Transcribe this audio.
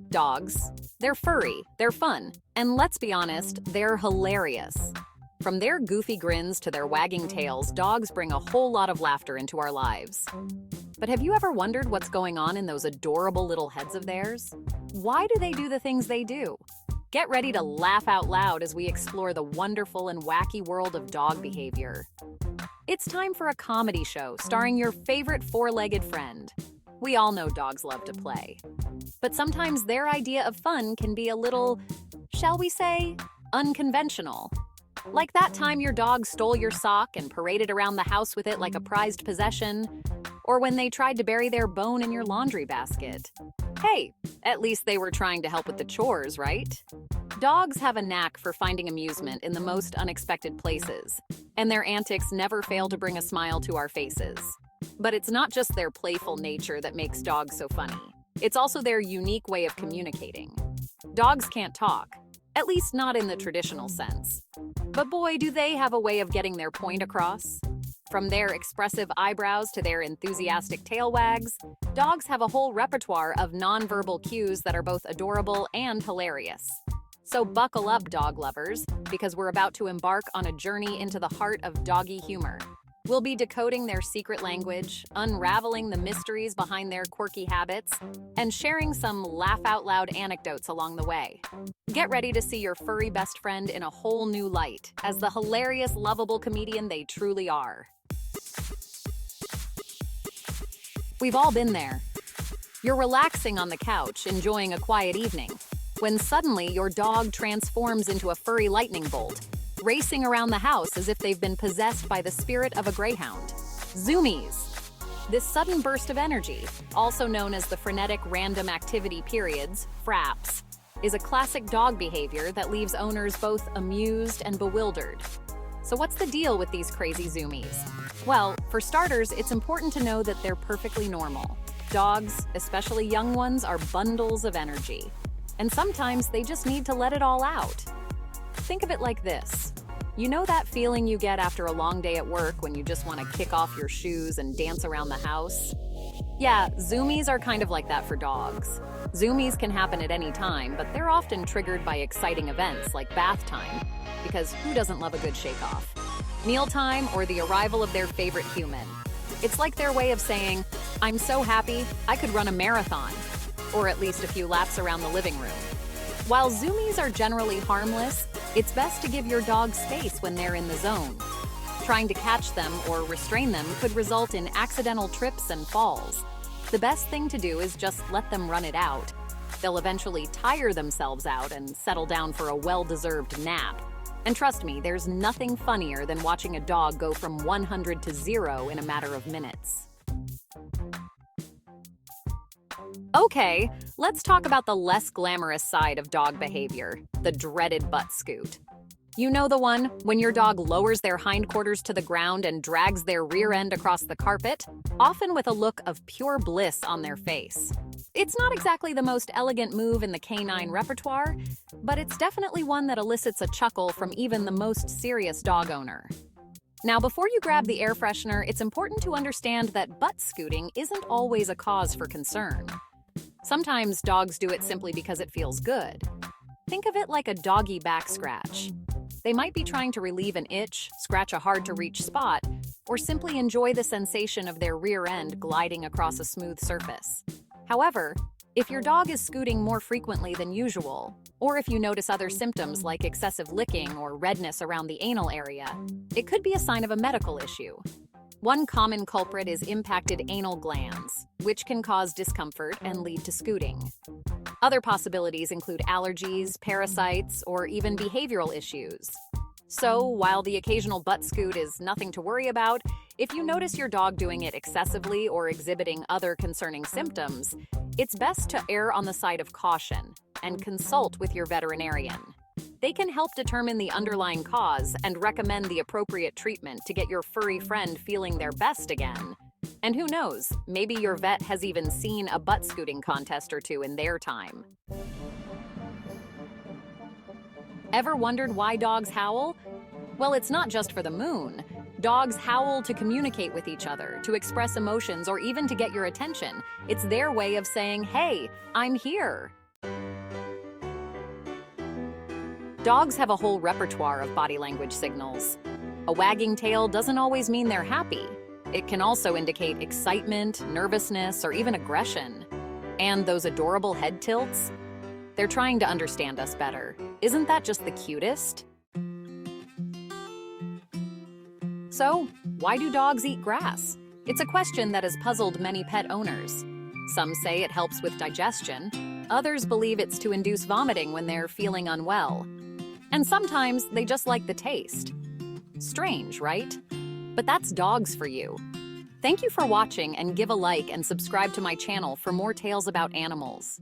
Dogs. They're furry, they're fun, and let's be honest, they're hilarious. From their goofy grins to their wagging tails, dogs bring a whole lot of laughter into our lives. But have you ever wondered what's going on in those adorable little heads of theirs? Why do they do the things they do? Get ready to laugh out loud as we explore the wonderful and wacky world of dog behavior. It's time for a comedy show starring your favorite four-legged friend. We all know dogs love to play. But sometimes their idea of fun can be a little, shall we say, unconventional. Like that time your dog stole your sock and paraded around the house with it like a prized possession, or when they tried to bury their bone in your laundry basket. Hey, at least they were trying to help with the chores, right? Dogs have a knack for finding amusement in the most unexpected places, and their antics never fail to bring a smile to our faces. But it's not just their playful nature that makes dogs so funny. It's also their unique way of communicating. Dogs can't talk, at least not in the traditional sense. But boy, do they have a way of getting their point across. From their expressive eyebrows to their enthusiastic tail wags, dogs have a whole repertoire of nonverbal cues that are both adorable and hilarious. So buckle up, dog lovers, because we're about to embark on a journey into the heart of doggy humor. We'll be decoding their secret language, unraveling the mysteries behind their quirky habits, and sharing some laugh-out-loud anecdotes along the way. Get ready to see your furry best friend in a whole new light, as the hilarious, lovable comedian they truly are. We've all been there. You're relaxing on the couch, enjoying a quiet evening, when suddenly your dog transforms into a furry lightning bolt, racing around the house as if they've been possessed by the spirit of a greyhound. Zoomies. This sudden burst of energy, also known as the frenetic random activity periods, FRAPs, is a classic dog behavior that leaves owners both amused and bewildered. So what's the deal with these crazy zoomies? Well, for starters, it's important to know that they're perfectly normal. Dogs, especially young ones, are bundles of energy. And sometimes they just need to let it all out. Think of it like this. You know that feeling you get after a long day at work when you just want to kick off your shoes and dance around the house? Yeah, zoomies are kind of like that for dogs. Zoomies can happen at any time, but they're often triggered by exciting events like bath time, because who doesn't love a good shake-off? Mealtime or the arrival of their favorite human. It's like their way of saying, I'm so happy, I could run a marathon, or at least a few laps around the living room. While zoomies are generally harmless, it's best to give your dog space when they're in the zone. Trying to catch them or restrain them could result in accidental trips and falls. The best thing to do is just let them run it out. They'll eventually tire themselves out and settle down for a well-deserved nap. And trust me, there's nothing funnier than watching a dog go from 100 to 0 in a matter of minutes. Okay, let's talk about the less glamorous side of dog behavior, the dreaded butt scoot. You know the one, when your dog lowers their hindquarters to the ground and drags their rear end across the carpet, often with a look of pure bliss on their face. It's not exactly the most elegant move in the canine repertoire, but it's definitely one that elicits a chuckle from even the most serious dog owner. Now, before you grab the air freshener, it's important to understand that butt scooting isn't always a cause for concern. Sometimes dogs do it simply because it feels good. Think of it like a doggy back scratch. They might be trying to relieve an itch, scratch a hard-to-reach spot, or simply enjoy the sensation of their rear end gliding across a smooth surface. However, if your dog is scooting more frequently than usual, or if you notice other symptoms like excessive licking or redness around the anal area, it could be a sign of a medical issue. One common culprit is impacted anal glands, which can cause discomfort and lead to scooting. Other possibilities include allergies, parasites, or even behavioral issues. So, while the occasional butt scoot is nothing to worry about, if you notice your dog doing it excessively or exhibiting other concerning symptoms, it's best to err on the side of caution and consult with your veterinarian. They can help determine the underlying cause and recommend the appropriate treatment to get your furry friend feeling their best again. And who knows, maybe your vet has even seen a butt scooting contest or two in their time. Ever wondered why dogs howl? Well, it's not just for the moon. Dogs howl to communicate with each other, to express emotions, or even to get your attention. It's their way of saying, hey, I'm here. Dogs have a whole repertoire of body language signals. A wagging tail doesn't always mean they're happy. It can also indicate excitement, nervousness, or even aggression. And those adorable head tilts? They're trying to understand us better. Isn't that just the cutest? So, why do dogs eat grass? It's a question that has puzzled many pet owners. Some say it helps with digestion. Others believe it's to induce vomiting when they're feeling unwell. And sometimes they just like the taste. Strange, right? But that's dogs for you. Thank you for watching, and give a like and subscribe to my channel for more tales about animals.